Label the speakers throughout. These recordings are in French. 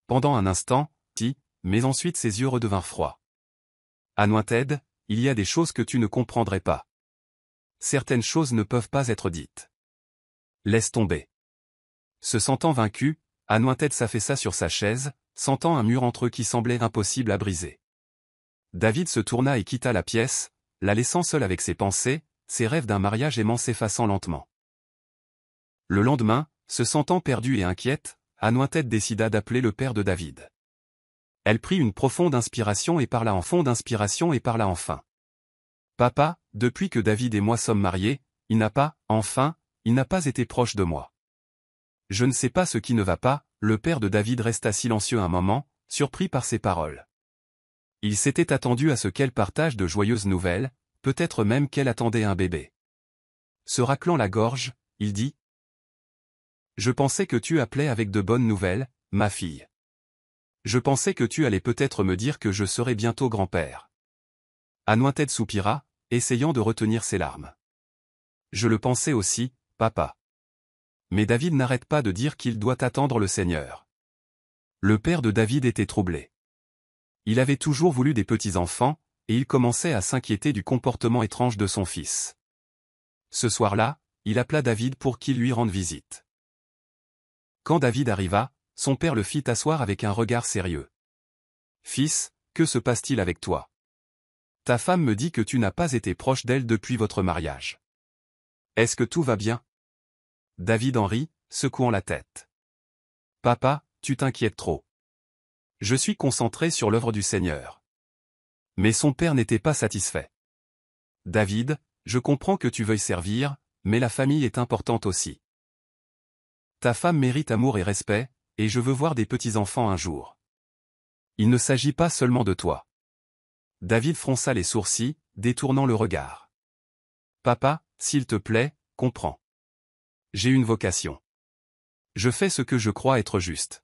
Speaker 1: pendant un instant, si, mais ensuite ses yeux redevinrent froids. Anointed, il y a des choses que tu ne comprendrais pas. Certaines choses ne peuvent pas être dites. Laisse tomber. Se sentant vaincu, Anointed s'affaissa sur sa chaise, sentant un mur entre eux qui semblait impossible à briser. David se tourna et quitta la pièce, la laissant seule avec ses pensées, ses rêves d'un mariage aimant s'effaçant lentement. Le lendemain, se sentant perdue et inquiète, Anointed décida d'appeler le père de David. Elle prit une profonde inspiration et parla en fond d'inspiration et parla enfin. Papa, depuis que David et moi sommes mariés, il n'a pas été proche de moi. Je ne sais pas ce qui ne va pas. Le père de David resta silencieux un moment, surpris par ces paroles. Il s'était attendu à ce qu'elle partage de joyeuses nouvelles, peut-être même qu'elle attendait un bébé. Se raclant la gorge, il dit : Je pensais que tu appelais avec de bonnes nouvelles, ma fille. Je pensais que tu allais peut-être me dire que je serais bientôt grand-père. Anointed soupira, essayant de retenir ses larmes. Je le pensais aussi, papa. Mais David n'arrête pas de dire qu'il doit attendre le Seigneur. Le père de David était troublé. Il avait toujours voulu des petits-enfants, et il commençait à s'inquiéter du comportement étrange de son fils. Ce soir-là, il appela David pour qu'il lui rende visite. Quand David arriva, son père le fit asseoir avec un regard sérieux. « Fils, que se passe-t-il avec toi ? Ta femme me dit que tu n'as pas été proche d'elle depuis votre mariage. Est-ce que tout va bien ? » David en rit, secouant la tête. « Papa, tu t'inquiètes trop. Je suis concentré sur l'œuvre du Seigneur. » Mais son père n'était pas satisfait. « David, je comprends que tu veuilles servir, mais la famille est importante aussi. Ta femme mérite amour et respect, et je veux voir des petits-enfants un jour. Il ne s'agit pas seulement de toi. » David fronça les sourcils, détournant le regard. « Papa, s'il te plaît, comprends. J'ai une vocation. Je fais ce que je crois être juste. »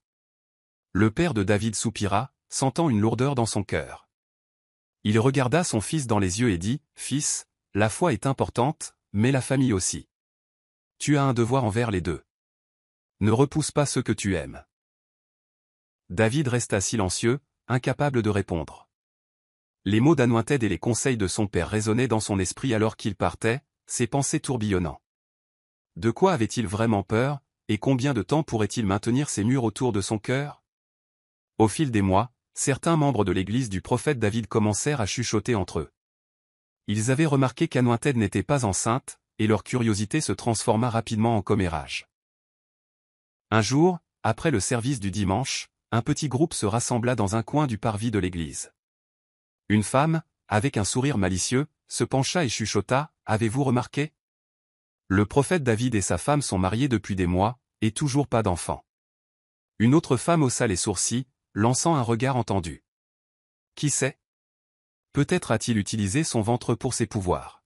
Speaker 1: Le père de David soupira, sentant une lourdeur dans son cœur. Il regarda son fils dans les yeux et dit : « Fils, la foi est importante, mais la famille aussi. Tu as un devoir envers les deux. Ne repousse pas ceux que tu aimes. » David resta silencieux, incapable de répondre. Les mots d'Anointed et les conseils de son père résonnaient dans son esprit alors qu'il partait, ses pensées tourbillonnant. De quoi avait-il vraiment peur, et combien de temps pourrait-il maintenir ces murs autour de son cœur ? Au fil des mois, certains membres de l'église du prophète David commencèrent à chuchoter entre eux. Ils avaient remarqué qu'Anointed n'était pas enceinte, et leur curiosité se transforma rapidement en commérage. Un jour, après le service du dimanche, un petit groupe se rassembla dans un coin du parvis de l'église. Une femme, avec un sourire malicieux, se pencha et chuchota : « Avez-vous remarqué ? Le prophète David et sa femme sont mariés depuis des mois, et toujours pas d'enfants. » Une autre femme haussa les sourcils, lançant un regard entendu. Qui sait ? Peut-être a-t-il utilisé son ventre pour ses pouvoirs.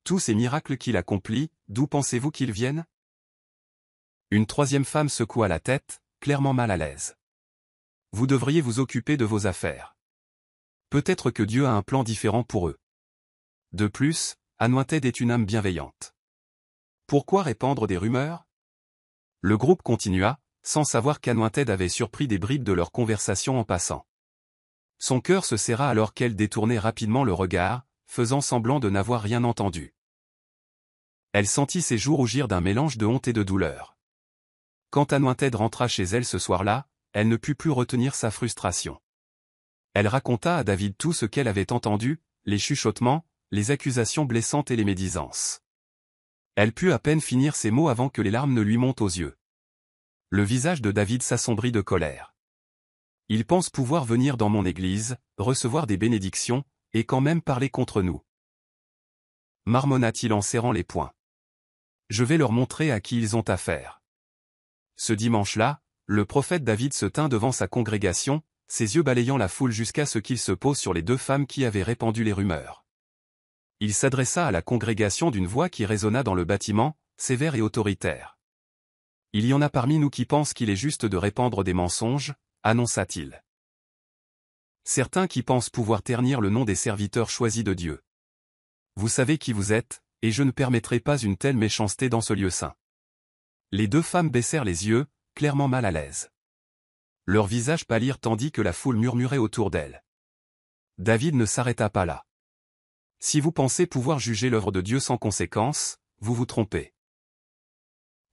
Speaker 1: Tous ces miracles qu'il accomplit, d'où pensez-vous qu'ils viennent ? Une troisième femme secoua la tête, clairement mal à l'aise. Vous devriez vous occuper de vos affaires. Peut-être que Dieu a un plan différent pour eux. De plus, Anointed est une âme bienveillante. Pourquoi répandre des rumeurs ? Le groupe continua, sans savoir qu'Anointed avait surpris des bribes de leur conversation en passant. Son cœur se serra alors qu'elle détournait rapidement le regard, faisant semblant de n'avoir rien entendu. Elle sentit ses joues rougir d'un mélange de honte et de douleur. Quand Anointed rentra chez elle ce soir-là, elle ne put plus retenir sa frustration. Elle raconta à David tout ce qu'elle avait entendu, les chuchotements, les accusations blessantes et les médisances. Elle put à peine finir ses mots avant que les larmes ne lui montent aux yeux. Le visage de David s'assombrit de colère. Il pense pouvoir venir dans mon église, recevoir des bénédictions, et quand même parler contre nous. Marmonna-t-il en serrant les poings. Je vais leur montrer à qui ils ont affaire. Ce dimanche-là, le prophète David se tint devant sa congrégation, ses yeux balayant la foule jusqu'à ce qu'il se pose sur les deux femmes qui avaient répandu les rumeurs. Il s'adressa à la congrégation d'une voix qui résonna dans le bâtiment, sévère et autoritaire. « Il y en a parmi nous qui pensent qu'il est juste de répandre des mensonges, » annonça-t-il. Certains qui pensent pouvoir ternir le nom des serviteurs choisis de Dieu. Vous savez qui vous êtes, et je ne permettrai pas une telle méchanceté dans ce lieu saint. Les deux femmes baissèrent les yeux, clairement mal à l'aise. leurs visages pâlirent tandis que la foule murmurait autour d'elle. David ne s'arrêta pas là. Si vous pensez pouvoir juger l'œuvre de Dieu sans conséquence, vous vous trompez.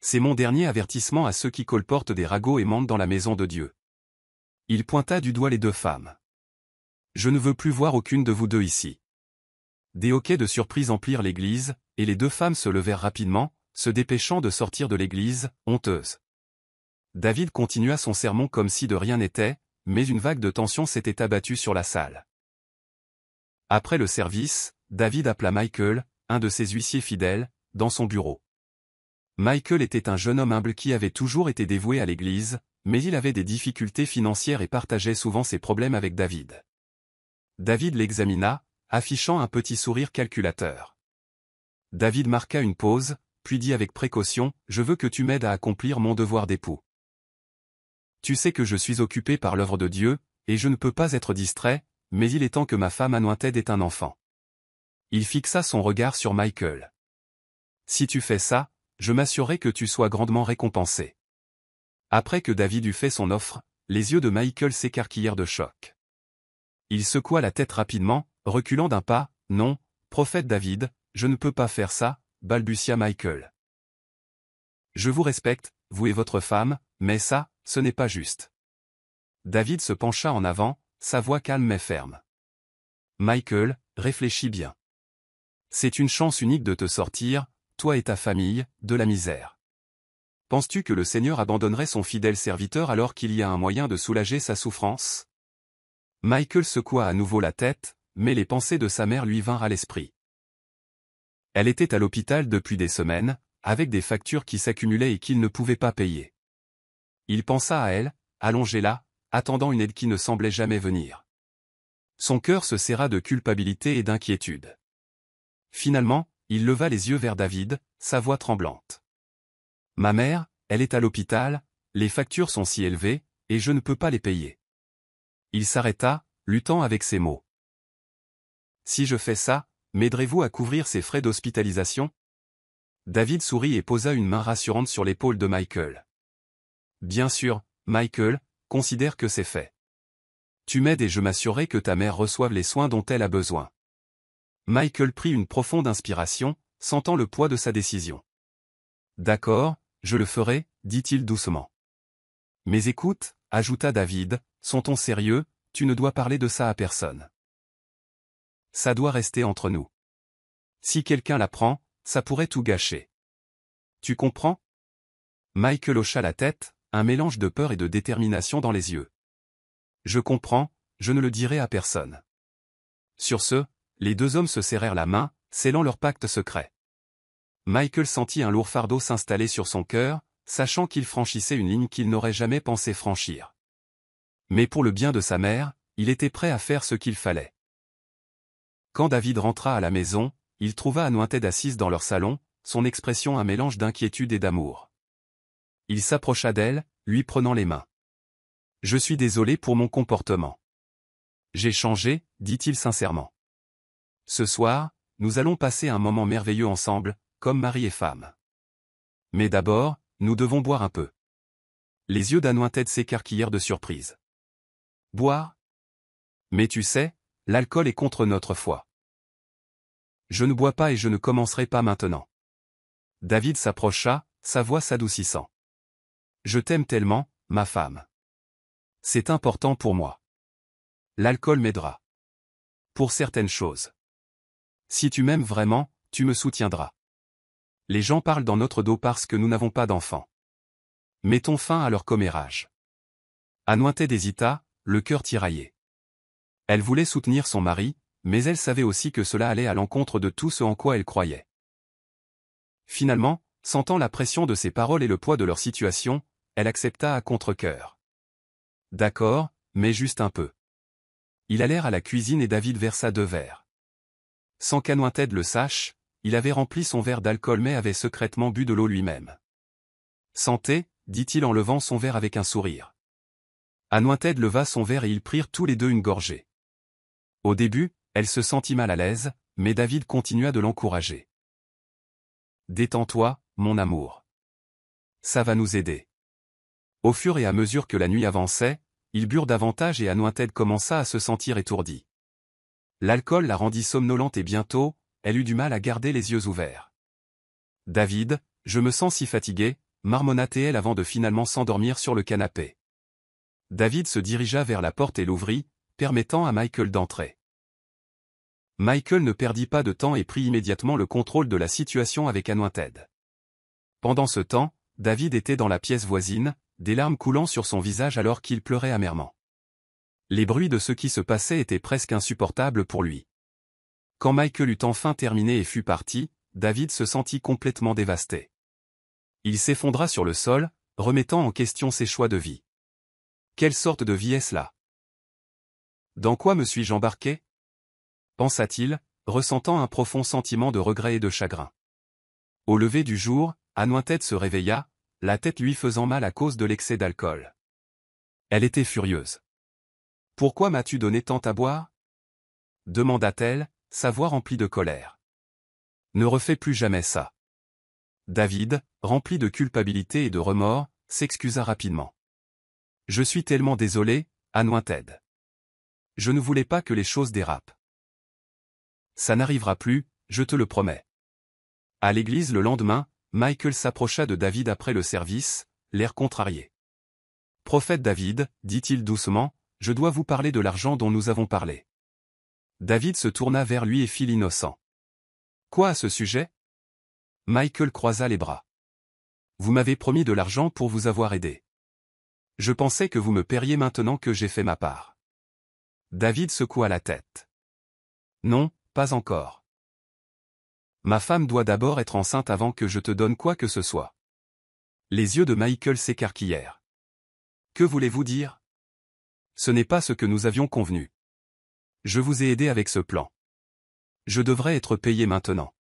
Speaker 1: C'est mon dernier avertissement à ceux qui colportent des ragots et mentent dans la maison de Dieu. Il pointa du doigt les deux femmes. Je ne veux plus voir aucune de vous deux ici. Des hoquets de surprise emplirent l'église, et les deux femmes se levèrent rapidement, se dépêchant de sortir de l'église, honteuses. David continua son sermon comme si de rien n'était, mais une vague de tension s'était abattue sur la salle. Après le service, David appela Michael, un de ses huissiers fidèles, dans son bureau. Michael était un jeune homme humble qui avait toujours été dévoué à l'église, mais il avait des difficultés financières et partageait souvent ses problèmes avec David. David l'examina, affichant un petit sourire calculateur. David marqua une pause, puis dit avec précaution, « Je veux que tu m'aides à accomplir mon devoir d'époux. Tu sais que je suis occupé par l'œuvre de Dieu, et je ne peux pas être distrait, mais il est temps que ma femme Anointed ait un enfant. » Il fixa son regard sur Michael. « Si tu fais ça, je m'assurerai que tu sois grandement récompensé. » Après que David eut fait son offre, les yeux de Michael s'écarquillèrent de choc. Il secoua la tête rapidement, reculant d'un pas, « Non, prophète David, je ne peux pas faire ça, » balbutia Michael. « Je vous respecte, vous et votre femme, mais ça, ce n'est pas juste. » David se pencha en avant, sa voix calme mais ferme. « Michael, réfléchis bien. C'est une chance unique de te sortir, toi et ta famille, de la misère. Penses-tu que le Seigneur abandonnerait son fidèle serviteur alors qu'il y a un moyen de soulager sa souffrance? » Michael secoua à nouveau la tête, mais les pensées de sa mère lui vinrent à l'esprit. Elle était à l'hôpital depuis des semaines, avec des factures qui s'accumulaient et qu'il ne pouvait pas payer. Il pensa à elle, allongée là, attendant une aide qui ne semblait jamais venir. Son cœur se serra de culpabilité et d'inquiétude. Finalement, il leva les yeux vers David, sa voix tremblante. « Ma mère, elle est à l'hôpital, les factures sont si élevées, et je ne peux pas les payer. » Il s'arrêta, luttant avec ses mots. « Si je fais ça, m'aiderez-vous à couvrir ses frais d'hospitalisation ?» David sourit et posa une main rassurante sur l'épaule de Michael. « Bien sûr, Michael, considère que c'est fait. Tu m'aides et je m'assurerai que ta mère reçoive les soins dont elle a besoin. » Michael prit une profonde inspiration, sentant le poids de sa décision. « D'accord, je le ferai, » dit-il doucement. « Mais écoute, » ajouta David, « sont-on sérieux, tu ne dois parler de ça à personne. Ça doit rester entre nous. Si quelqu'un l'apprend, ça pourrait tout gâcher. Tu comprends? » Michael hocha la tête, un mélange de peur et de détermination dans les yeux. « Je comprends, je ne le dirai à personne. » Sur ce, les deux hommes se serrèrent la main, scellant leur pacte secret. Michael sentit un lourd fardeau s'installer sur son cœur, sachant qu'il franchissait une ligne qu'il n'aurait jamais pensé franchir. Mais pour le bien de sa mère, il était prêt à faire ce qu'il fallait. Quand David rentra à la maison, il trouva Anointed assise dans leur salon, son expression un mélange d'inquiétude et d'amour. Il s'approcha d'elle, lui prenant les mains. « Je suis désolé pour mon comportement. J'ai changé, » dit-il sincèrement. « Ce soir, nous allons passer un moment merveilleux ensemble, comme mari et femme. Mais d'abord, nous devons boire un peu. » Les yeux d'Anointed s'écarquillèrent de surprise. « Boire? Mais tu sais, l'alcool est contre notre foi. » « Je ne bois pas et je ne commencerai pas maintenant. » David s'approcha, sa voix s'adoucissant. « Je t'aime tellement, ma femme. C'est important pour moi. L'alcool m'aidera. Pour certaines choses. Si tu m'aimes vraiment, tu me soutiendras. Les gens parlent dans notre dos parce que nous n'avons pas d'enfants. Mettons fin à leur commérage. » Anointed hésita, le cœur tiraillé. Elle voulait soutenir son mari, mais elle savait aussi que cela allait à l'encontre de tout ce en quoi elle croyait. Finalement, sentant la pression de ses paroles et le poids de leur situation, elle accepta à contre-cœur. « D'accord, mais juste un peu. » Ils allèrent à la cuisine et David versa 2 verres. Sans qu'Anointed le sache, il avait rempli son verre d'alcool mais avait secrètement bu de l'eau lui-même. « Santé, » dit-il en levant son verre avec un sourire. Anointed leva son verre et ils prirent tous les deux une gorgée. Au début, elle se sentit mal à l'aise, mais David continua de l'encourager. « Détends-toi, mon amour. Ça va nous aider. » Au fur et à mesure que la nuit avançait, ils burent davantage et Anointed commença à se sentir étourdie. L'alcool la rendit somnolente et bientôt, elle eut du mal à garder les yeux ouverts. « David, je me sens si fatigué », marmonna-t-elle avant de finalement s'endormir sur le canapé. David se dirigea vers la porte et l'ouvrit, permettant à Michael d'entrer. Michael ne perdit pas de temps et prit immédiatement le contrôle de la situation avec Anointed. Pendant ce temps, David était dans la pièce voisine, des larmes coulant sur son visage alors qu'il pleurait amèrement. Les bruits de ce qui se passait étaient presque insupportables pour lui. Quand Michael eut enfin terminé et fut parti, David se sentit complètement dévasté. Il s'effondra sur le sol, remettant en question ses choix de vie. Quelle sorte de vie est-ce là? Dans quoi me suis-je embarqué? Pensa-t-il, ressentant un profond sentiment de regret et de chagrin. Au lever du jour, Anointed se réveilla, la tête lui faisant mal à cause de l'excès d'alcool. Elle était furieuse. « Pourquoi m'as-tu donné tant à boire ?» demanda-t-elle, sa voix remplie de colère. « Ne refais plus jamais ça. » David, rempli de culpabilité et de remords, s'excusa rapidement. « Je suis tellement désolé, Anointed. Je ne voulais pas que les choses dérapent. Ça n'arrivera plus, je te le promets. » À l'église le lendemain, Michael s'approcha de David après le service, l'air contrarié. « Prophète David, dit-il doucement, je dois vous parler de l'argent dont nous avons parlé. » David se tourna vers lui et fit l'innocent. « Quoi à ce sujet ?» Michael croisa les bras. « Vous m'avez promis de l'argent pour vous avoir aidé. Je pensais que vous me paieriez maintenant que j'ai fait ma part. » David secoua la tête. « Non, pas encore. Ma femme doit d'abord être enceinte avant que je te donne quoi que ce soit. » Les yeux de Michael s'écarquillèrent. « Que voulez-vous dire ? Ce n'est pas ce que nous avions convenu. Je vous ai aidé avec ce plan. Je devrais être payé maintenant. »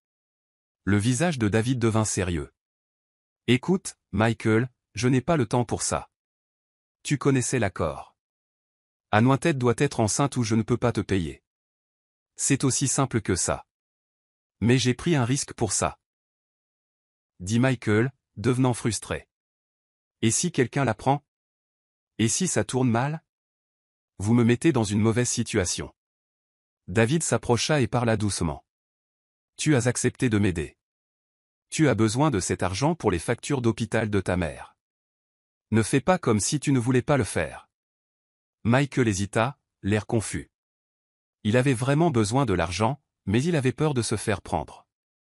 Speaker 1: Le visage de David devint sérieux. « Écoute, Michael, je n'ai pas le temps pour ça. Tu connaissais l'accord. Anointed doit être enceinte ou je ne peux pas te payer. C'est aussi simple que ça. Mais j'ai pris un risque pour ça. » dit Michael, devenant frustré. « Et si quelqu'un l'apprend? Et si ça tourne mal? Vous me mettez dans une mauvaise situation. » David s'approcha et parla doucement. « Tu as accepté de m'aider. Tu as besoin de cet argent pour les factures d'hôpital de ta mère. Ne fais pas comme si tu ne voulais pas le faire. » Michael hésita, l'air confus. Il avait vraiment besoin de l'argent, mais il avait peur de se faire prendre.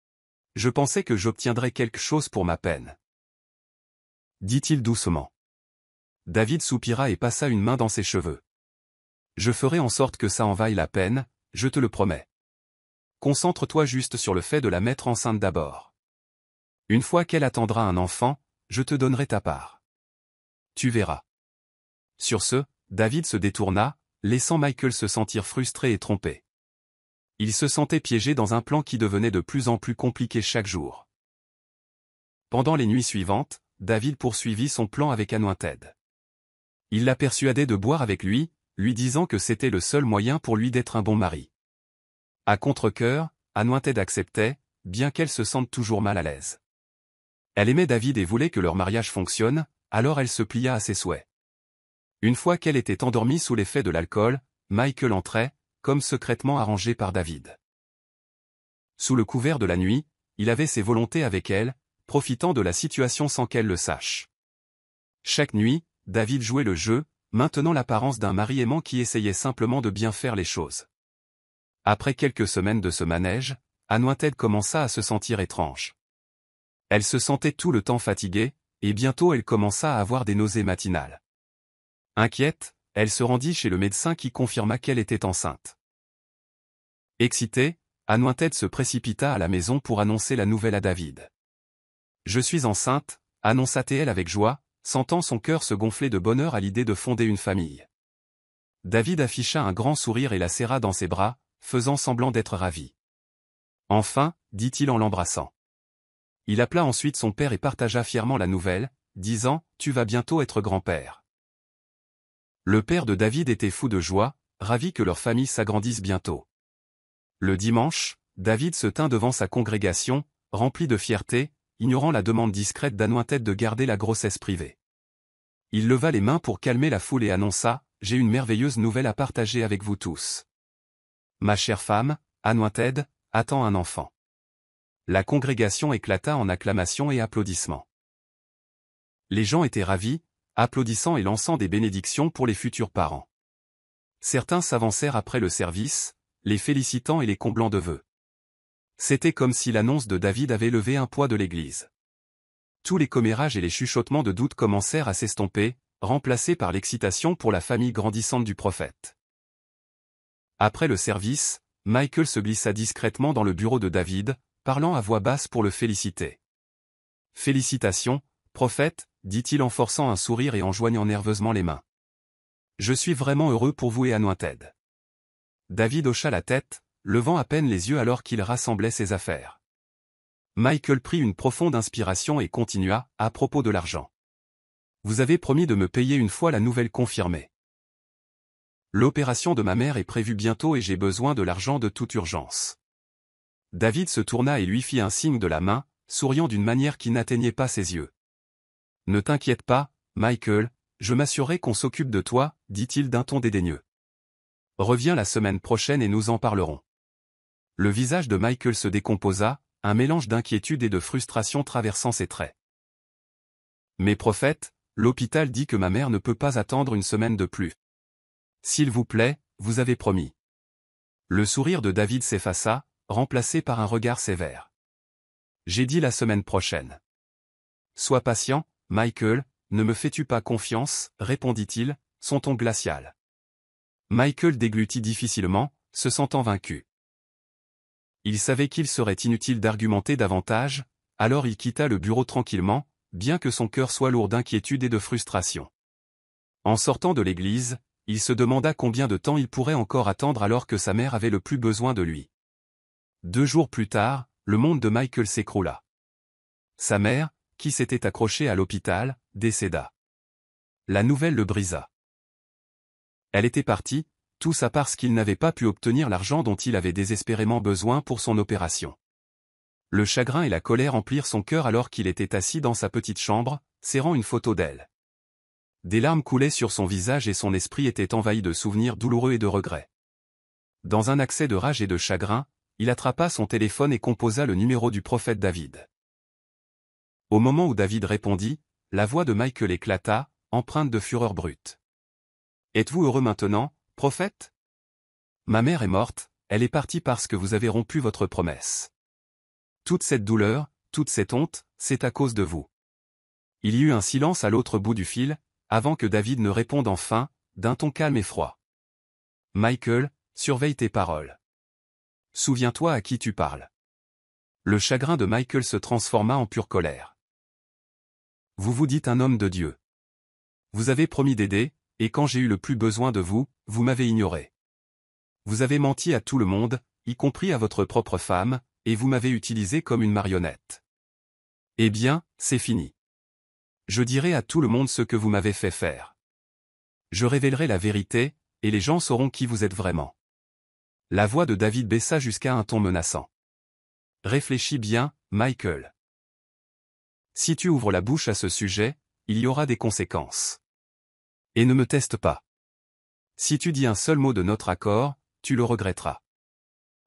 Speaker 1: « Je pensais que j'obtiendrais quelque chose pour ma peine. » dit-il doucement. David soupira et passa une main dans ses cheveux. « Je ferai en sorte que ça en vaille la peine, je te le promets. Concentre-toi juste sur le fait de la mettre enceinte d'abord. Une fois qu'elle attendra un enfant, je te donnerai ta part. Tu verras. » Sur ce, David se détourna, laissant Michael se sentir frustré et trompé. Il se sentait piégé dans un plan qui devenait de plus en plus compliqué chaque jour. Pendant les nuits suivantes, David poursuivit son plan avec Anointed. Il la persuadait de boire avec lui disant que c'était le seul moyen pour lui d'être un bon mari. À contre-cœur, Anointed acceptait, bien qu'elle se sente toujours mal à l'aise. Elle aimait David et voulait que leur mariage fonctionne, alors elle se plia à ses souhaits. Une fois qu'elle était endormie sous l'effet de l'alcool, Michael entrait, comme secrètement arrangé par David. Sous le couvert de la nuit, il avait ses volontés avec elle, profitant de la situation sans qu'elle le sache. Chaque nuit, David jouait le jeu, maintenant l'apparence d'un mari aimant qui essayait simplement de bien faire les choses. Après quelques semaines de ce manège, Anointed commença à se sentir étrange. Elle se sentait tout le temps fatiguée, et bientôt elle commença à avoir des nausées matinales. Inquiète, elle se rendit chez le médecin qui confirma qu'elle était enceinte. Excitée, Anointed se précipita à la maison pour annoncer la nouvelle à David. « Je suis enceinte », annonça-t-elle avec joie, sentant son cœur se gonfler de bonheur à l'idée de fonder une famille. David afficha un grand sourire et la serra dans ses bras, faisant semblant d'être ravi. « Enfin, » dit-il en l'embrassant. Il appela ensuite son père et partagea fièrement la nouvelle, disant « Tu vas bientôt être grand-père. » Le père de David était fou de joie, ravi que leur famille s'agrandisse bientôt. Le dimanche, David se tint devant sa congrégation, rempli de fierté, ignorant la demande discrète d'Anointed de garder la grossesse privée. Il leva les mains pour calmer la foule et annonça j'ai une merveilleuse nouvelle à partager avec vous tous. Ma chère femme, Anointed, attend un enfant. » La congrégation éclata en acclamations et applaudissements. Les gens étaient ravis, applaudissant et lançant des bénédictions pour les futurs parents. Certains s'avancèrent après le service, les félicitant et les comblant de vœux. C'était comme si l'annonce de David avait levé un poids de l'Église. Tous les commérages et les chuchotements de doute commencèrent à s'estomper, remplacés par l'excitation pour la famille grandissante du prophète. Après le service, Michael se glissa discrètement dans le bureau de David, parlant à voix basse pour le féliciter. « Félicitations, prophète », dit-il en forçant un sourire et en joignant nerveusement les mains. « Je suis vraiment heureux pour vous et Anointed. » David hocha la tête, levant à peine les yeux alors qu'il rassemblait ses affaires. Michael prit une profonde inspiration et continua, à propos de l'argent. « Vous avez promis de me payer une fois la nouvelle confirmée. L'opération de ma mère est prévue bientôt et j'ai besoin de l'argent de toute urgence. » David se tourna et lui fit un signe de la main, souriant d'une manière qui n'atteignait pas ses yeux. « Ne t'inquiète pas, Michael, je m'assurerai qu'on s'occupe de toi, dit-il d'un ton dédaigneux. Reviens la semaine prochaine et nous en parlerons. » Le visage de Michael se décomposa, un mélange d'inquiétude et de frustration traversant ses traits. « Mais prophète, l'hôpital dit que ma mère ne peut pas attendre une semaine de plus. S'il vous plaît, vous avez promis. » Le sourire de David s'effaça, remplacé par un regard sévère. « J'ai dit la semaine prochaine. »« Sois patient, Michael, ne me fais-tu pas confiance ?» répondit-il, son ton glacial. Michael déglutit difficilement, se sentant vaincu. Il savait qu'il serait inutile d'argumenter davantage, alors il quitta le bureau tranquillement, bien que son cœur soit lourd d'inquiétude et de frustration. En sortant de l'église, il se demanda combien de temps il pourrait encore attendre alors que sa mère avait le plus besoin de lui. 2 jours plus tard, le monde de Michael s'écroula. Sa mère, qui s'était accrochée à l'hôpital, décéda. La nouvelle le brisa. Elle était partie, tout ça parce qu'il n'avait pas pu obtenir l'argent dont il avait désespérément besoin pour son opération. Le chagrin et la colère emplirent son cœur alors qu'il était assis dans sa petite chambre, serrant une photo d'elle. Des larmes coulaient sur son visage et son esprit était envahi de souvenirs douloureux et de regrets. Dans un accès de rage et de chagrin, il attrapa son téléphone et composa le numéro du prophète David. Au moment où David répondit, la voix de Michael éclata, empreinte de fureur brute. « Êtes-vous heureux maintenant, prophète ? Ma mère est morte, elle est partie parce que vous avez rompu votre promesse. Toute cette douleur, toute cette honte, c'est à cause de vous. » Il y eut un silence à l'autre bout du fil, avant que David ne réponde enfin, d'un ton calme et froid. « Michael, surveille tes paroles. Souviens-toi à qui tu parles. » Le chagrin de Michael se transforma en pure colère. « Vous vous dites un homme de Dieu. Vous avez promis d'aider, et quand j'ai eu le plus besoin de vous, vous m'avez ignoré. Vous avez menti à tout le monde, y compris à votre propre femme, et vous m'avez utilisé comme une marionnette. Eh bien, c'est fini. Je dirai à tout le monde ce que vous m'avez fait faire. Je révélerai la vérité, et les gens sauront qui vous êtes vraiment. » La voix de David baissa jusqu'à un ton menaçant. « Réfléchis bien, Michael. Si tu ouvres la bouche à ce sujet, il y aura des conséquences. Et ne me teste pas. Si tu dis un seul mot de notre accord, tu le regretteras. »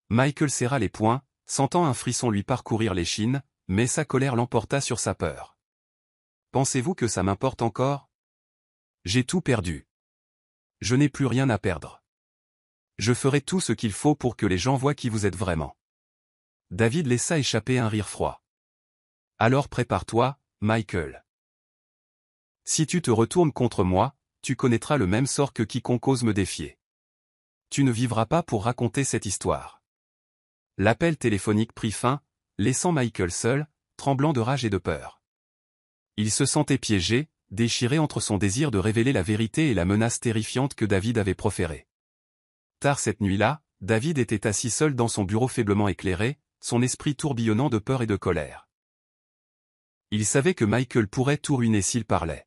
Speaker 1: Michael serra les poings, sentant un frisson lui parcourir l'échine, mais sa colère l'emporta sur sa peur. « Pensez-vous que ça m'importe encore ? J'ai tout perdu. Je n'ai plus rien à perdre. Je ferai tout ce qu'il faut pour que les gens voient qui vous êtes vraiment. » David laissa échapper un rire froid. « Alors prépare-toi, Michael. Si tu te retournes contre moi, tu connaîtras le même sort que quiconque ose me défier. Tu ne vivras pas pour raconter cette histoire. » L'appel téléphonique prit fin, laissant Michael seul, tremblant de rage et de peur. Il se sentait piégé, déchiré entre son désir de révéler la vérité et la menace terrifiante que David avait proférée. Tard cette nuit-là, David était assis seul dans son bureau faiblement éclairé, son esprit tourbillonnant de peur et de colère. Il savait que Michael pourrait tout ruiner s'il parlait.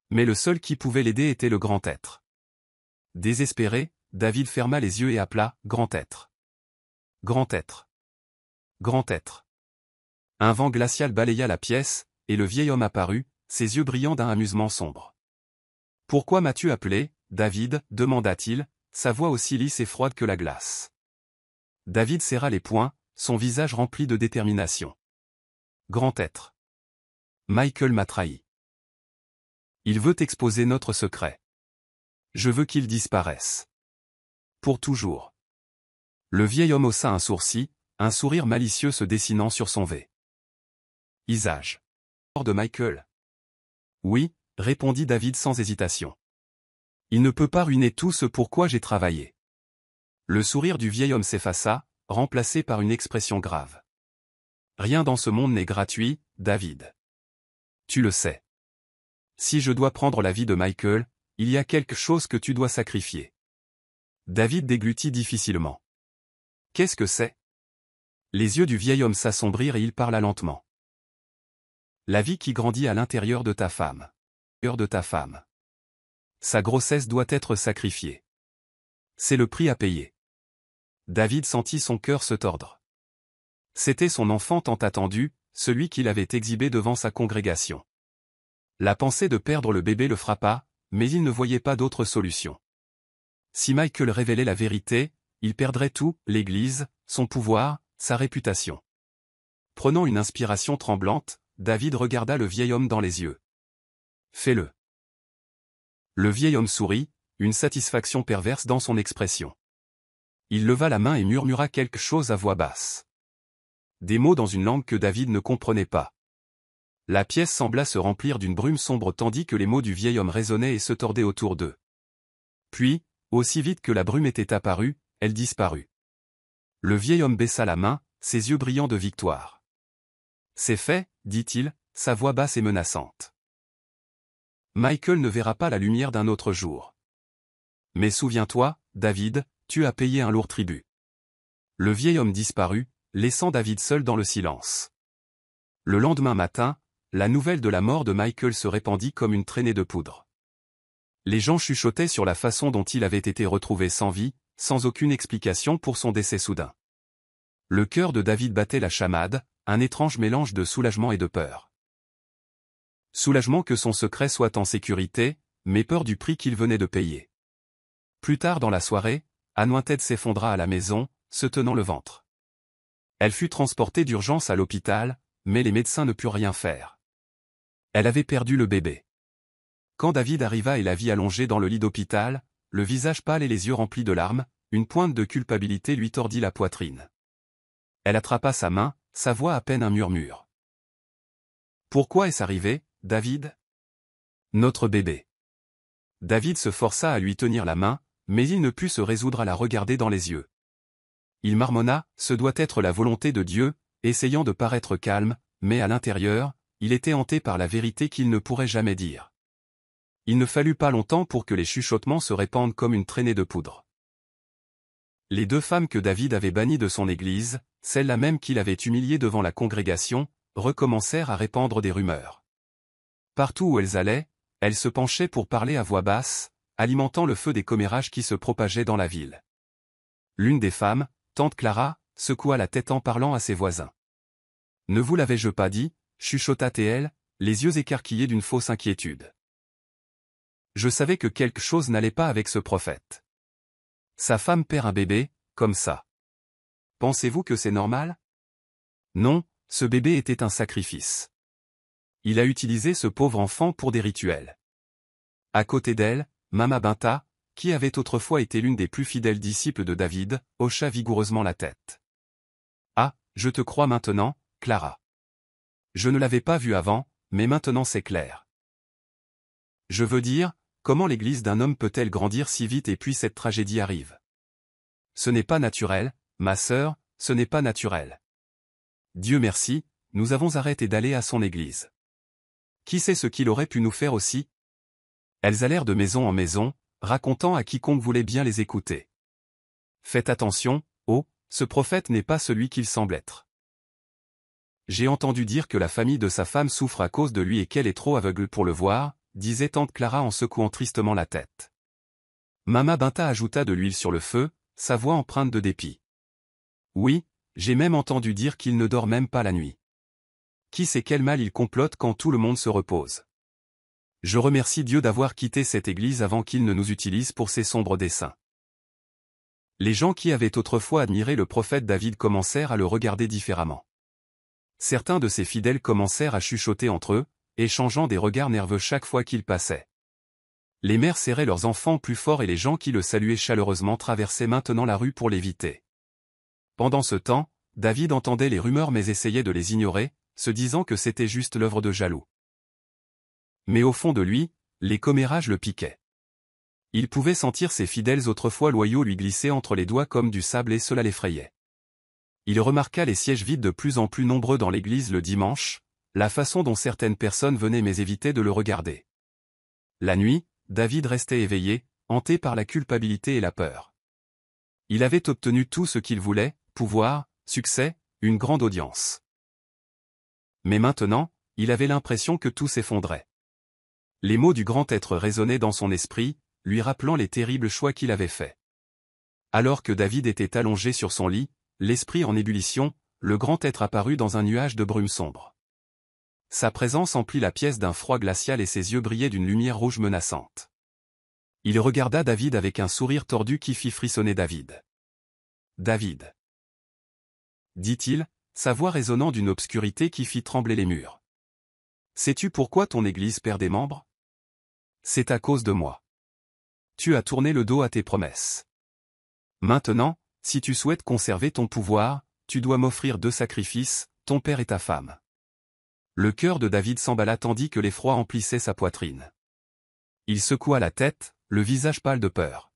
Speaker 1: Mais le seul qui pouvait l'aider était le grand être. Désespéré, David ferma les yeux et appela « Grand être. Grand être. Grand être. » Un vent glacial balaya la pièce, et le vieil homme apparut, ses yeux brillants d'un amusement sombre. « Pourquoi m'as-tu appelé » David, demanda-t-il, sa voix aussi lisse et froide que la glace. David serra les poings, son visage rempli de détermination. Grand être. Michael m'a trahi. Il veut exposer notre secret. Je veux qu'il disparaisse. Pour toujours. Le vieil homme haussa un sourcil, un sourire malicieux se dessinant sur son visage. De Michael. Oui, répondit David sans hésitation. Il ne peut pas ruiner tout ce pour quoi j'ai travaillé. Le sourire du vieil homme s'effaça, remplacé par une expression grave. Rien dans ce monde n'est gratuit, David. Tu le sais. Si je dois prendre la vie de Michael, il y a quelque chose que tu dois sacrifier. David déglutit difficilement. Qu'est-ce que c'est? Les yeux du vieil homme s'assombrirent et il parla lentement. La vie qui grandit à l'intérieur de ta femme. Sa grossesse doit être sacrifiée. C'est le prix à payer. David sentit son cœur se tordre. C'était son enfant tant attendu, celui qu'il avait exhibé devant sa congrégation. La pensée de perdre le bébé le frappa, mais il ne voyait pas d'autre solution. Si Michael révélait la vérité, il perdrait tout, l'Église, son pouvoir, sa réputation. Prenant une inspiration tremblante, David regarda le vieil homme dans les yeux. Fais-le. Le vieil homme sourit, une satisfaction perverse dans son expression. Il leva la main et murmura quelque chose à voix basse. Des mots dans une langue que David ne comprenait pas. La pièce sembla se remplir d'une brume sombre tandis que les mots du vieil homme résonnaient et se tordaient autour d'eux. Puis, aussi vite que la brume était apparue, elle disparut. Le vieil homme baissa la main, ses yeux brillants de victoire. C'est fait, dit-il, sa voix basse et menaçante. Michael ne verra pas la lumière d'un autre jour. Mais souviens-toi, David, tu as payé un lourd tribut. Le vieil homme disparut, laissant David seul dans le silence. Le lendemain matin, la nouvelle de la mort de Michael se répandit comme une traînée de poudre. Les gens chuchotaient sur la façon dont il avait été retrouvé sans vie, sans aucune explication pour son décès soudain. Le cœur de David battait la chamade, un étrange mélange de soulagement et de peur. Soulagement que son secret soit en sécurité, mais peur du prix qu'il venait de payer. Plus tard dans la soirée, Anointed s'effondra à la maison, se tenant le ventre. Elle fut transportée d'urgence à l'hôpital, mais les médecins ne purent rien faire. Elle avait perdu le bébé. Quand David arriva et la vit allongée dans le lit d'hôpital, le visage pâle et les yeux remplis de larmes, une pointe de culpabilité lui tordit la poitrine. Elle attrapa sa main, sa voix à peine un murmure. Pourquoi est-ce arrivé, David? Notre bébé. David se força à lui tenir la main, mais il ne put se résoudre à la regarder dans les yeux. Il marmonna, ce doit être la volonté de Dieu, essayant de paraître calme, mais à l'intérieur, il était hanté par la vérité qu'il ne pourrait jamais dire. Il ne fallut pas longtemps pour que les chuchotements se répandent comme une traînée de poudre. Les deux femmes que David avait bannies de son église, celles-là même qu'il avait humiliées devant la congrégation, recommencèrent à répandre des rumeurs. Partout où elles allaient, elles se penchaient pour parler à voix basse, alimentant le feu des commérages qui se propageaient dans la ville. L'une des femmes, tante Clara, secoua la tête en parlant à ses voisins. « Ne vous l'avais-je pas dit » chuchota-t-elle, les yeux écarquillés d'une fausse inquiétude. « Je savais que quelque chose n'allait pas avec ce prophète. Sa femme perd un bébé, comme ça. Pensez-vous que c'est normal? Non, ce bébé était un sacrifice. Il a utilisé ce pauvre enfant pour des rituels. » À côté d'elle, Mama Binta, qui avait autrefois été l'une des plus fidèles disciples de David, hocha vigoureusement la tête. « Ah, je te crois maintenant, Clara. Je ne l'avais pas vu avant, mais maintenant c'est clair. Je veux dire, comment l'église d'un homme peut-elle grandir si vite et puis cette tragédie arrive? Ce n'est pas naturel, ma sœur, ce n'est pas naturel. Dieu merci, nous avons arrêté d'aller à son église. Qui sait ce qu'il aurait pu nous faire aussi? Elles allèrent de maison en maison, racontant à quiconque voulait bien les écouter. Faites attention, oh, ce prophète n'est pas celui qu'il semble être. J'ai entendu dire que la famille de sa femme souffre à cause de lui et qu'elle est trop aveugle pour le voir, disait tante Clara en secouant tristement la tête. Mama Binta ajouta de l'huile sur le feu, sa voix empreinte de dépit. Oui, j'ai même entendu dire qu'il ne dort même pas la nuit. Qui sait quel mal il complote quand tout le monde se repose? Je remercie Dieu d'avoir quitté cette église avant qu'il ne nous utilise pour ses sombres desseins. Les gens qui avaient autrefois admiré le prophète David commencèrent à le regarder différemment. Certains de ses fidèles commencèrent à chuchoter entre eux, échangeant des regards nerveux chaque fois qu'il passait. Les mères serraient leurs enfants plus fort et les gens qui le saluaient chaleureusement traversaient maintenant la rue pour l'éviter. Pendant ce temps, David entendait les rumeurs mais essayait de les ignorer, se disant que c'était juste l'œuvre de jaloux. Mais au fond de lui, les commérages le piquaient. Il pouvait sentir ses fidèles autrefois loyaux lui glisser entre les doigts comme du sable et cela l'effrayait. Il remarqua les sièges vides de plus en plus nombreux dans l'église le dimanche, la façon dont certaines personnes venaient mais évitaient de le regarder. La nuit, David restait éveillé, hanté par la culpabilité et la peur. Il avait obtenu tout ce qu'il voulait, pouvoir, succès, une grande audience. Mais maintenant, il avait l'impression que tout s'effondrait. Les mots du grand être résonnaient dans son esprit, lui rappelant les terribles choix qu'il avait faits. Alors que David était allongé sur son lit, l'esprit en ébullition, le grand être apparut dans un nuage de brume sombre. Sa présence emplit la pièce d'un froid glacial et ses yeux brillaient d'une lumière rouge menaçante. Il regarda David avec un sourire tordu qui fit frissonner David. « David !» dit-il, sa voix résonnant d'une obscurité qui fit trembler les murs. « Sais-tu pourquoi ton église perd des membres ? C'est à cause de moi. Tu as tourné le dos à tes promesses. Maintenant, si tu souhaites conserver ton pouvoir, tu dois m'offrir 2 sacrifices, ton père et ta femme. » Le cœur de David s'emballa tandis que l'effroi emplissait sa poitrine. Il secoua la tête, le visage pâle de peur.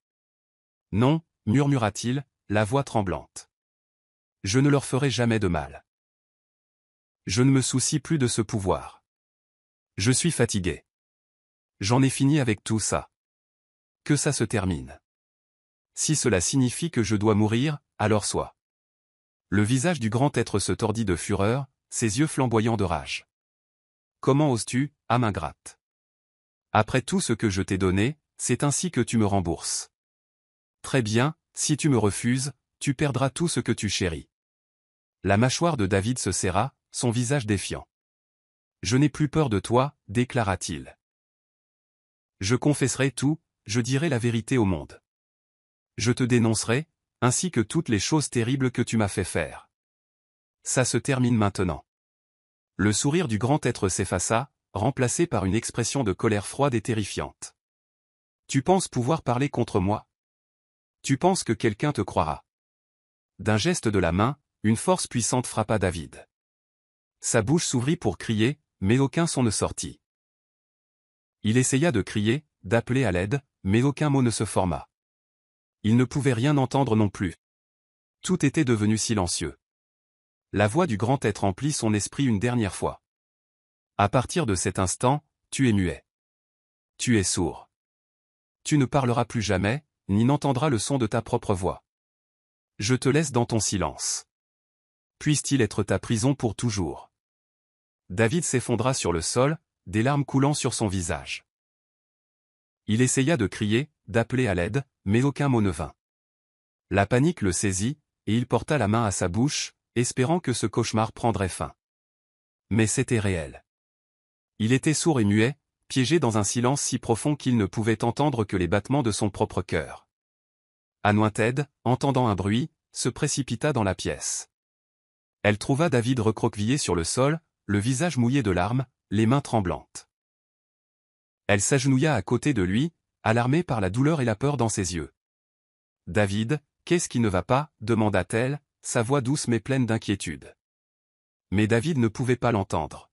Speaker 1: « Non, murmura-t-il, la voix tremblante. Je ne leur ferai jamais de mal. Je ne me soucie plus de ce pouvoir. Je suis fatigué. J'en ai fini avec tout ça. Que ça se termine. Si cela signifie que je dois mourir, alors soit. » Le visage du grand être se tordit de fureur, ses yeux flamboyants de rage. « Comment oses-tu, âme ingrate ? Après tout ce que je t'ai donné, c'est ainsi que tu me rembourses. Très bien, si tu me refuses, tu perdras tout ce que tu chéris. » La mâchoire de David se serra, son visage défiant. « Je n'ai plus peur de toi, déclara-t-il. Je confesserai tout, je dirai la vérité au monde. Je te dénoncerai, ainsi que toutes les choses terribles que tu m'as fait faire. Ça se termine maintenant. » Le sourire du grand être s'effaça, remplacé par une expression de colère froide et terrifiante. « Tu penses pouvoir parler contre moi ? Tu penses que quelqu'un te croira ? » D'un geste de la main, une force puissante frappa David. Sa bouche s'ouvrit pour crier, mais aucun son ne sortit. Il essaya de crier, d'appeler à l'aide, mais aucun mot ne se forma. Il ne pouvait rien entendre non plus. Tout était devenu silencieux. La voix du grand être emplit son esprit une dernière fois. « À partir de cet instant, tu es muet. Tu es sourd. Tu ne parleras plus jamais, ni n'entendras le son de ta propre voix. Je te laisse dans ton silence. Puisse-t-il être ta prison pour toujours. » David s'effondra sur le sol, des larmes coulant sur son visage. Il essaya de crier, d'appeler à l'aide, mais aucun mot ne vint. La panique le saisit, et il porta la main à sa bouche, espérant que ce cauchemar prendrait fin. Mais c'était réel. Il était sourd et muet, piégé dans un silence si profond qu'il ne pouvait entendre que les battements de son propre cœur. Anointed, entendant un bruit, se précipita dans la pièce. Elle trouva David recroquevillé sur le sol, le visage mouillé de larmes, les mains tremblantes. Elle s'agenouilla à côté de lui, alarmée par la douleur et la peur dans ses yeux. « David, qu'est-ce qui ne va pas ?» demanda-t-elle, sa voix douce mais pleine d'inquiétude. Mais David ne pouvait pas l'entendre.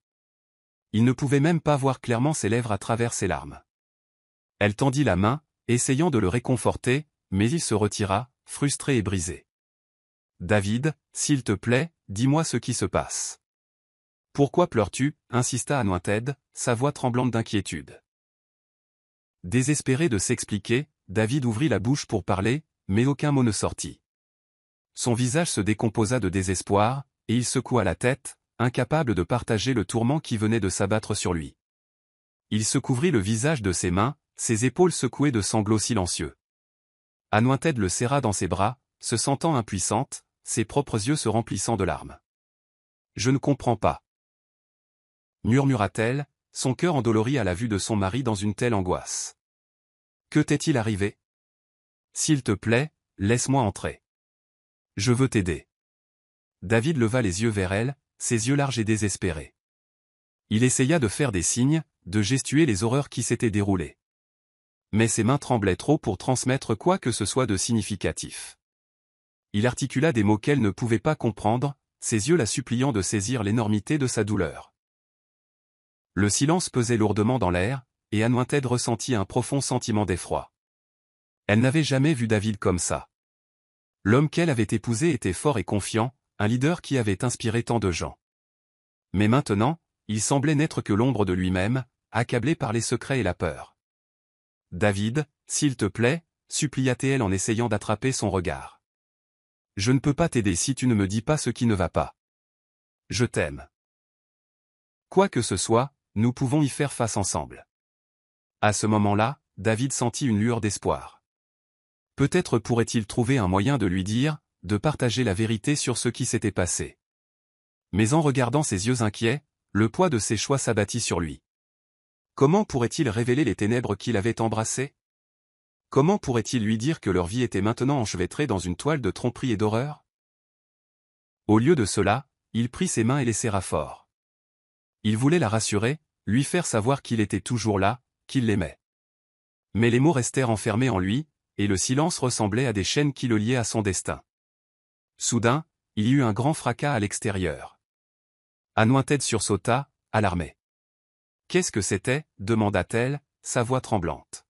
Speaker 1: Il ne pouvait même pas voir clairement ses lèvres à travers ses larmes. Elle tendit la main, essayant de le réconforter, mais il se retira, frustré et brisé. « David, s'il te plaît, dis-moi ce qui se passe. »« Pourquoi pleures-tu » insista Anointed, sa voix tremblante d'inquiétude. Désespéré de s'expliquer, David ouvrit la bouche pour parler, mais aucun mot ne sortit. Son visage se décomposa de désespoir, et il secoua la tête, incapable de partager le tourment qui venait de s'abattre sur lui. Il se couvrit le visage de ses mains, ses épaules secouées de sanglots silencieux. Anointed le serra dans ses bras, se sentant impuissante, ses propres yeux se remplissant de larmes. « Je ne comprends pas. » murmura-t-elle, son cœur endolori à la vue de son mari dans une telle angoisse. Que t'est-il arrivé? S'il te plaît, laisse-moi entrer. Je veux t'aider. David leva les yeux vers elle, ses yeux larges et désespérés. Il essaya de faire des signes, de gestuer les horreurs qui s'étaient déroulées. Mais ses mains tremblaient trop pour transmettre quoi que ce soit de significatif. Il articula des mots qu'elle ne pouvait pas comprendre, ses yeux la suppliant de saisir l'énormité de sa douleur. Le silence pesait lourdement dans l'air, et Anointed ressentit un profond sentiment d'effroi. Elle n'avait jamais vu David comme ça. L'homme qu'elle avait épousé était fort et confiant, un leader qui avait inspiré tant de gens. Mais maintenant, il semblait n'être que l'ombre de lui-même, accablé par les secrets et la peur. « David, s'il te plaît, supplia-t-elle en essayant d'attraper son regard. Je ne peux pas t'aider si tu ne me dis pas ce qui ne va pas. Je t'aime. Quoi que ce soit, nous pouvons y faire face ensemble. » À ce moment-là, David sentit une lueur d'espoir. Peut-être pourrait-il trouver un moyen de lui dire, de partager la vérité sur ce qui s'était passé. Mais en regardant ses yeux inquiets, le poids de ses choix s'abattit sur lui. Comment pourrait-il révéler les ténèbres qu'il avait embrassées? Comment pourrait-il lui dire que leur vie était maintenant enchevêtrée dans une toile de tromperie et d'horreur? Au lieu de cela, il prit ses mains et les serra fort. Il voulait la rassurer, lui faire savoir qu'il était toujours là, qu'il l'aimait. Mais les mots restèrent enfermés en lui, et le silence ressemblait à des chaînes qui le liaient à son destin. Soudain, il y eut un grand fracas à l'extérieur. Anointed sursauta, alarmée. « Qu'est-ce que c'était » demanda-t-elle, sa voix tremblante.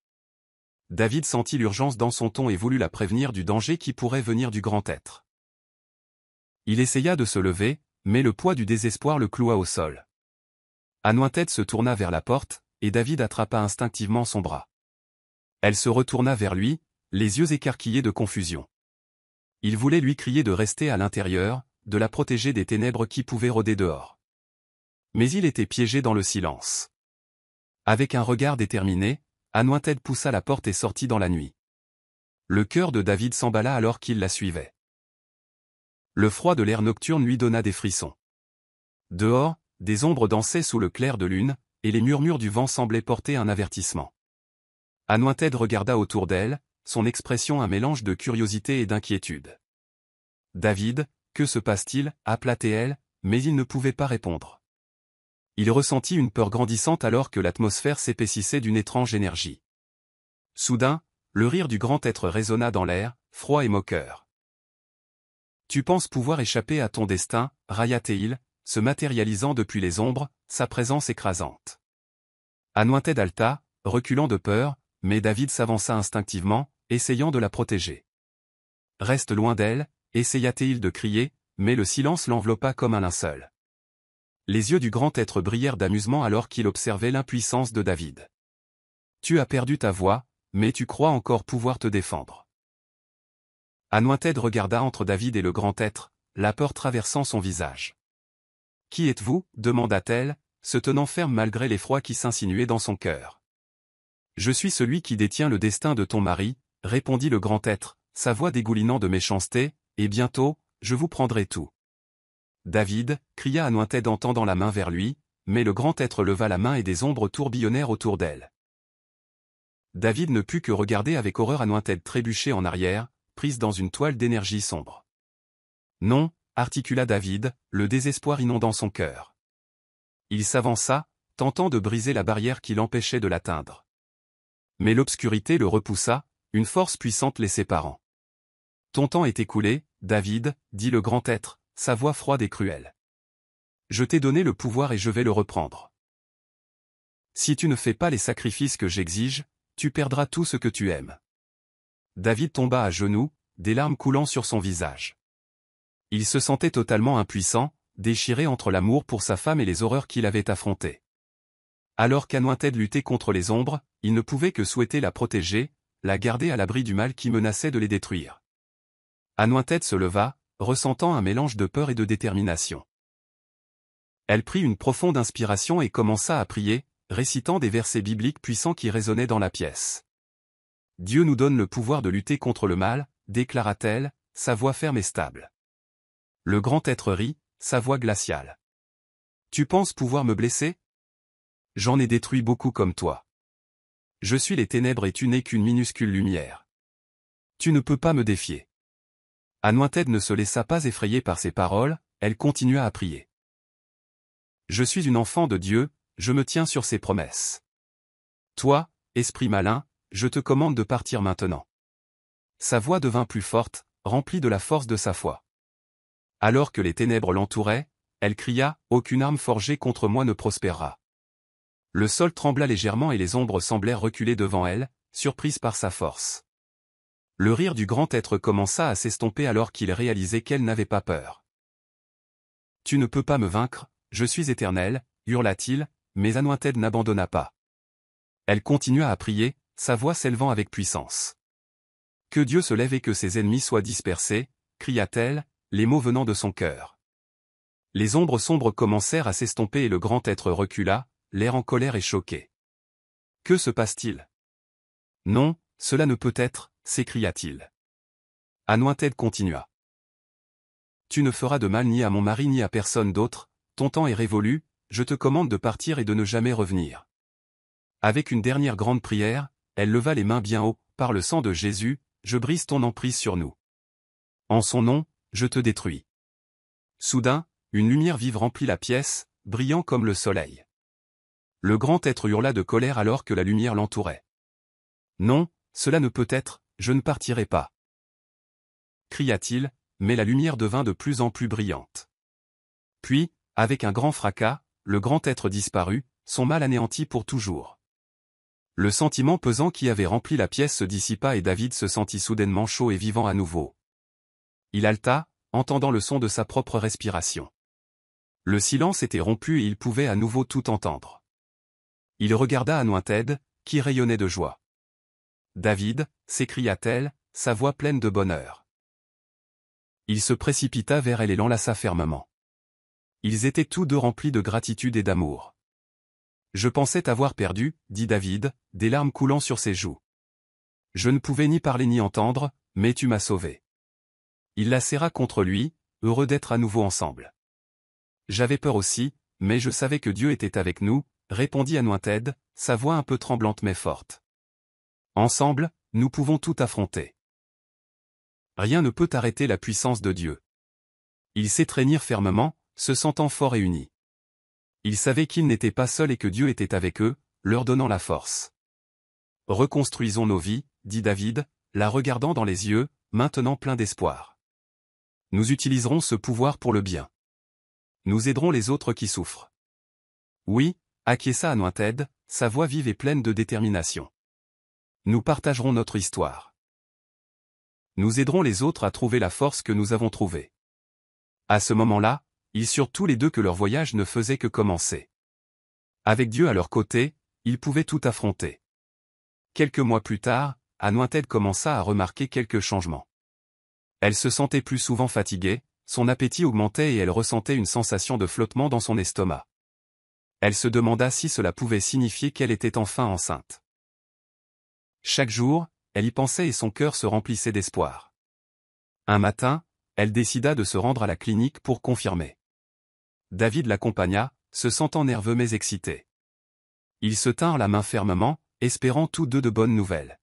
Speaker 1: David sentit l'urgence dans son ton et voulut la prévenir du danger qui pourrait venir du grand être. Il essaya de se lever, mais le poids du désespoir le cloua au sol. Anointed se tourna vers la porte, et David attrapa instinctivement son bras. Elle se retourna vers lui, les yeux écarquillés de confusion. Il voulait lui crier de rester à l'intérieur, de la protéger des ténèbres qui pouvaient rôder dehors. Mais il était piégé dans le silence. Avec un regard déterminé, Anointed poussa la porte et sortit dans la nuit. Le cœur de David s'emballa alors qu'il la suivait. Le froid de l'air nocturne lui donna des frissons. Dehors, des ombres dansaient sous le clair de lune, et les murmures du vent semblaient porter un avertissement. Anointed regarda autour d'elle, son expression un mélange de curiosité et d'inquiétude. « David, que se passe-t-il » appela-t-elle, mais il ne pouvait pas répondre. Il ressentit une peur grandissante alors que l'atmosphère s'épaississait d'une étrange énergie. Soudain, le rire du grand être résonna dans l'air, froid et moqueur. « Tu penses pouvoir échapper à ton destin » railla-t-il, se matérialisant depuis les ombres, sa présence écrasante. Anointed halta, reculant de peur, mais David s'avança instinctivement, essayant de la protéger. « Reste loin d'elle » essaya-t-il de crier, mais le silence l'enveloppa comme un linceul. Les yeux du grand être brillèrent d'amusement alors qu'il observait l'impuissance de David. « Tu as perdu ta voix, mais tu crois encore pouvoir te défendre. » Anointed regarda entre David et le grand être, la peur traversant son visage. « Qui êtes-vous » demanda-t-elle, se tenant ferme malgré l'effroi qui s'insinuait dans son cœur. « Je suis celui qui détient le destin de ton mari » répondit le grand être, sa voix dégoulinant de méchanceté, « et bientôt, je vous prendrai tout. » David, cria Anointed en tendant la main vers lui, mais le grand être leva la main et des ombres tourbillonnèrent autour d'elle. David ne put que regarder avec horreur Anointed trébucher en arrière, prise dans une toile d'énergie sombre. « Non » articula David, le désespoir inondant son cœur. Il s'avança, tentant de briser la barrière qui l'empêchait de l'atteindre. Mais l'obscurité le repoussa, une force puissante les séparant. « Ton temps est écoulé, David, dit le grand être, sa voix froide et cruelle. Je t'ai donné le pouvoir et je vais le reprendre. Si tu ne fais pas les sacrifices que j'exige, tu perdras tout ce que tu aimes. » David tomba à genoux, des larmes coulant sur son visage. Il se sentait totalement impuissant, déchiré entre l'amour pour sa femme et les horreurs qu'il avait affrontées. Alors qu'Anointed luttait contre les ombres, il ne pouvait que souhaiter la protéger, la garder à l'abri du mal qui menaçait de les détruire. Anointed se leva, ressentant un mélange de peur et de détermination. Elle prit une profonde inspiration et commença à prier, récitant des versets bibliques puissants qui résonnaient dans la pièce. « Dieu nous donne le pouvoir de lutter contre le mal » déclara-t-elle, sa voix ferme et stable. Le grand être rit, sa voix glaciale. « Tu penses pouvoir me blesser ? J'en ai détruit beaucoup comme toi. Je suis les ténèbres et tu n'es qu'une minuscule lumière. Tu ne peux pas me défier. Anointed ne se laissa pas effrayer par ces paroles, elle continua à prier. Je suis une enfant de Dieu, je me tiens sur ses promesses. Toi, esprit malin, je te commande de partir maintenant. Sa voix devint plus forte, remplie de la force de sa foi. Alors que les ténèbres l'entouraient, elle cria, « Aucune arme forgée contre moi ne prospérera. » Le sol trembla légèrement et les ombres semblèrent reculer devant elle, surprises par sa force. Le rire du grand être commença à s'estomper alors qu'il réalisait qu'elle n'avait pas peur. « Tu ne peux pas me vaincre, je suis éternel, hurla-t-il, mais Anointed n'abandonna pas. Elle continua à prier, sa voix s'élevant avec puissance. « Que Dieu se lève et que ses ennemis soient dispersés, cria-t-elle, les mots venant de son cœur. Les ombres sombres commencèrent à s'estomper et le grand être recula, l'air en colère et choqué. « Que se passe-t-il? » « Non, cela ne peut être, s'écria-t-il. Anointed continua. « Tu ne feras de mal ni à mon mari ni à personne d'autre, ton temps est révolu, je te commande de partir et de ne jamais revenir. » Avec une dernière grande prière, elle leva les mains bien haut, « Par le sang de Jésus, je brise ton emprise sur nous. En son nom, je te détruis. » Soudain, une lumière vive remplit la pièce, brillant comme le soleil. Le grand être hurla de colère alors que la lumière l'entourait. « Non, cela ne peut être, je ne partirai pas. » cria-t-il, mais la lumière devint de plus en plus brillante. Puis, avec un grand fracas, le grand être disparut, son mal anéanti pour toujours. Le sentiment pesant qui avait rempli la pièce se dissipa et David se sentit soudainement chaud et vivant à nouveau. Il haleta, entendant le son de sa propre respiration. Le silence était rompu et il pouvait à nouveau tout entendre. Il regarda Anointed, qui rayonnait de joie. « David » s'écria-t-elle, sa voix pleine de bonheur. Il se précipita vers elle et l'enlaça fermement. Ils étaient tous deux remplis de gratitude et d'amour. « Je pensais t'avoir perdu, » dit David, des larmes coulant sur ses joues. « Je ne pouvais ni parler ni entendre, mais tu m'as sauvé. » Il la serra contre lui, heureux d'être à nouveau ensemble. « J'avais peur aussi, mais je savais que Dieu était avec nous, » répondit Anointed, sa voix un peu tremblante mais forte. « Ensemble, nous pouvons tout affronter. Rien ne peut arrêter la puissance de Dieu. » Ils s'étreignirent fermement, se sentant forts et unis. Ils savaient qu'ils n'étaient pas seuls et que Dieu était avec eux, leur donnant la force. « Reconstruisons nos vies, » dit David, la regardant dans les yeux, maintenant plein d'espoir. « Nous utiliserons ce pouvoir pour le bien. Nous aiderons les autres qui souffrent. » Oui, acquiesça Anointed, sa voix vive et pleine de détermination. Nous partagerons notre histoire. Nous aiderons les autres à trouver la force que nous avons trouvée. À ce moment-là, ils surent tous les deux que leur voyage ne faisait que commencer. Avec Dieu à leur côté, ils pouvaient tout affronter. Quelques mois plus tard, Anointed commença à remarquer quelques changements. Elle se sentait plus souvent fatiguée, son appétit augmentait et elle ressentait une sensation de flottement dans son estomac. Elle se demanda si cela pouvait signifier qu'elle était enfin enceinte. Chaque jour, elle y pensait et son cœur se remplissait d'espoir. Un matin, elle décida de se rendre à la clinique pour confirmer. David l'accompagna, se sentant nerveux mais excité. Ils se tinrent la main fermement, espérant tous deux de bonnes nouvelles.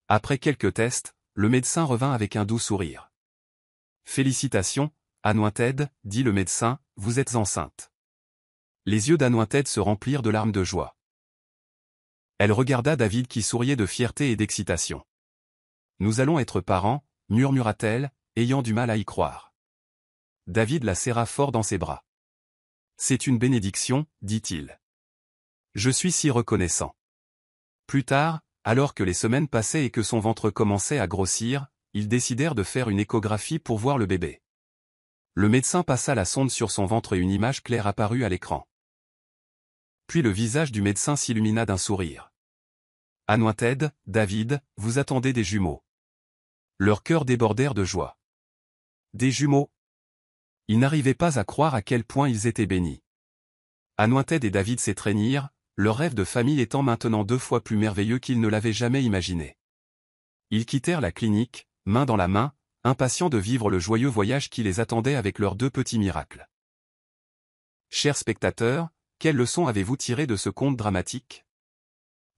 Speaker 1: Après quelques tests, le médecin revint avec un doux sourire. « Félicitations, Anointed, » dit le médecin, « vous êtes enceinte. » Les yeux d'Anointed se remplirent de larmes de joie. Elle regarda David qui souriait de fierté et d'excitation. « Nous allons être parents, » murmura-t-elle, ayant du mal à y croire. David la serra fort dans ses bras. « C'est une bénédiction, » dit-il. « Je suis si reconnaissant. » Plus tard, alors que les semaines passaient et que son ventre commençait à grossir, ils décidèrent de faire une échographie pour voir le bébé. Le médecin passa la sonde sur son ventre et une image claire apparut à l'écran. Puis le visage du médecin s'illumina d'un sourire. « Anointed, David, vous attendez des jumeaux. » Leurs cœurs débordèrent de joie. Des jumeaux. Ils n'arrivaient pas à croire à quel point ils étaient bénis. Anointed et David s'étreignirent, leur rêve de famille étant maintenant 2 fois plus merveilleux qu'ils ne l'avaient jamais imaginé. Ils quittèrent la clinique, main dans la main, impatients de vivre le joyeux voyage qui les attendait avec leurs 2 petits miracles. Chers spectateurs, Quelle leçon avez-vous tiré de ce conte dramatique?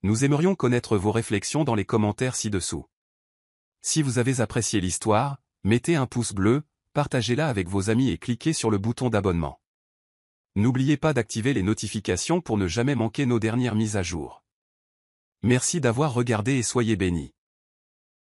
Speaker 1: Nous aimerions connaître vos réflexions dans les commentaires ci-dessous. Si vous avez apprécié l'histoire, mettez un pouce bleu, partagez-la avec vos amis et cliquez sur le bouton d'abonnement. N'oubliez pas d'activer les notifications pour ne jamais manquer nos dernières mises à jour. Merci d'avoir regardé et soyez bénis.